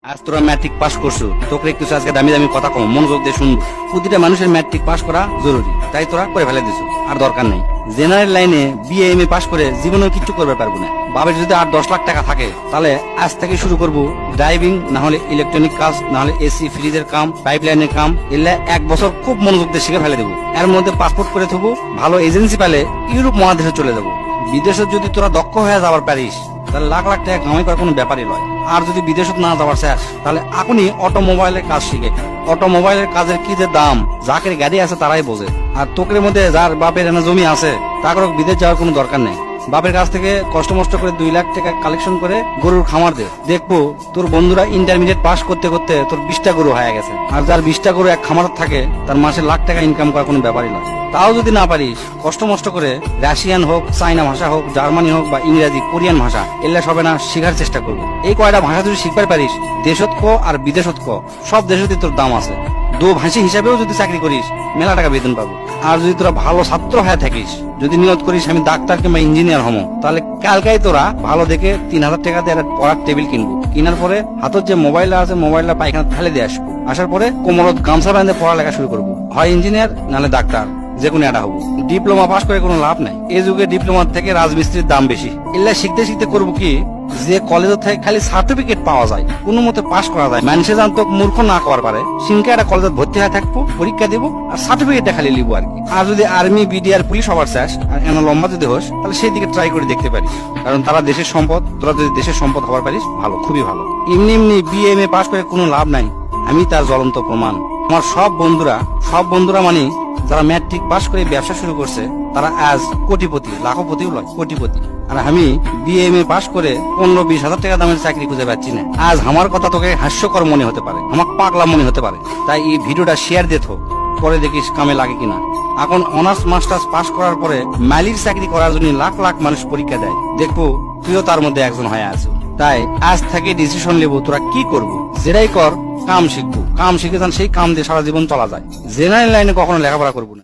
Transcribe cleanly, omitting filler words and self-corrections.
আজ তোরা matric pass করছো, তোকে কিছু আজকে দামি দামি কথা কম মনোযোগ দিয়ে শুনবো। প্রতিটা মানুষের ম্যাট্রিক পাস করা জরুরি, তাই তোরা করে ফেলে দিছো, আর দরকার নেই। জেনারেল লাইনে বিএ এম এ পাস করে জীবনেও কিছু করবে পারবো না। বাবার যদি 8-10 লাখ টাকা থাকে, তাহলে আজ থেকে শুরু করবো ড্রাইভিং, না হলে ইলেকট্রনিক কাজ, না হলে এসি ফ্রিজের কাম, পাইপ লাইনের কাম। এলে 1 বছর খুব মনোযোগ দিয়ে শিখে ফেলে দেবো। এর মধ্যে পাসপোর্ট করে থবো, ভালো এজেন্সি পেলে ইউরোপ মহাদেশে চলে যাবো। বিদেশে যদি তোরা দক্ষ হয়ে যাবার পারিস, তাহলে লাখ লাখ টাকা কামাই করার কোনো ব্যাপারই নয়। আর যদি বিদেশত না যাওয়ার শেষ, তাহলে এখনই অটোমোবাইলের কাজ শিখে। অটোমোবাইলের কাজের কি যে দাম, যাকের গাড়ি আছে তারাই বোঝে। আর তোকের মধ্যে যার বাপের এনে জমি আছে, তাকে বিদেশ যাওয়ার কোনো দরকার নেই। বাপের কাছ থেকে কষ্ট মষ্ট করে 2 লাখ টাকা কালেকশন করে গরুর খামার দে, দেখবো তোর বন্ধুরা ইন্টারমিডিয়েট পাস করতে করতে তোর 20টা গরু হয়ে গেছে। আর যার 20টা গরু এক খামার থাকে, তার মাসে লাখ টাকা ইনকাম করার কোনো ব্যাপারই নয়। তাও যদি না পারিস, কষ্ট মষ্ট করে রাশিয়ান হোক, চাইনা ভাষা হোক, জার্মানি হোক বা ইংরেজি, কোরিয়ান ভাষা, এগুলা সবে না শিখার চেষ্টা করবো। এই কয়টা ভাষা যদি শিখতে পারিস, দেশত ক আর বিদেশত ক, সব দেশতে তোর দাম আছে। দো ভাষী হিসাবেও যদি চাকরি করিস, মেলা টাকা বেতন পাবো। আর যদি তোরা ভালো ছাত্র হয়ে থাকিস, যদি নিয়ত করিস আমি ডাক্তার কিংবা ইঞ্জিনিয়ার হবো, তাহলে কালকাই তোরা ভালো দেখে 3000 টাকা দিয়ে একটা পড়ার টেবিল কিনবো। কেনার পরে হাতের যে মোবাইল আছে, মোবাইলটা পায়খানা ফেলে দিয়ে আসবো। আসার পরে কোমরত গামছা বাঁধে পড়ালেখা শুরু করবো। হয় ইঞ্জিনিয়ার, নাহলে ডাক্তার, যে কোনো একটা হবো। ডিপ্লোমা পাস করে কোনো লাভ নাই। এই যুগে ডিপ্লোমার থেকে রাজমিস্ত্রির দাম বেশি। এগুলা শিখতে শিখতে করবো কি, যে কলেজ থেকে খালি সার্টিফিকেট পাওয়া যায়, কোনো মতে পাস করা যায়, মানুষে জানতো মূর্খ না করার পারে, সিংকে একটা কলেজে ভর্তি হয়ে থাকবো, পরীক্ষা দিব আর সার্টিফিকেটটা খালি লিবো আর কি। আর যদি আর্মি, বিডিআর, পুলিশ হবার চাস আর এমন লম্বা যদি হোস, তাহলে সেই দিকে ট্রাই করে দেখতে পারিস। কারণ তারা দেশের সম্পদ, তোরা যদি দেশের সম্পদ হবার পারিস, ভালো, খুবই ভালো। এমনি এমনি বিএ এম এ পাস করে কোনো লাভ নাই, আমি তার জ্বলন্ত প্রমাণ। আমার সব বন্ধুরা মানে যারা ম্যাট্রিক পাস করে ব্যবসা শুরু করছে, তারা আজ কোটিপতি, লাখপতিও নয়, কোটিপতি। আর আমি বিএ এম এ পাস করে 15-20 হাজার টাকা দামের চাকরি খুঁজে পাচ্ছি না। আজ আমার কথা তোকে হাস্যকর মনে হতে পারে, আমার পাগলা মনে হতে পারে, তাই এই ভিডিওটা শেয়ার দিত, পরে দেখিস কামে লাগে কিনা। এখন অনার্স মাস্টার্স পাস করার পরে মালির চাকরি করার জন্য লাখ লাখ মানুষ পরীক্ষা দেয়, দেখবো তুইও তার মধ্যে একজন হয়ে আছো। তাই আজ থেকে ডিসিশন নেবো তোরা কি করবো। যেটাই কর, কাম শিখবো, কাম শিখে যান, সেই কাম দিয়ে সারা জীবন চলা যায়। জেনারেল লাইনে কখনো লেখাপড়া করবো না।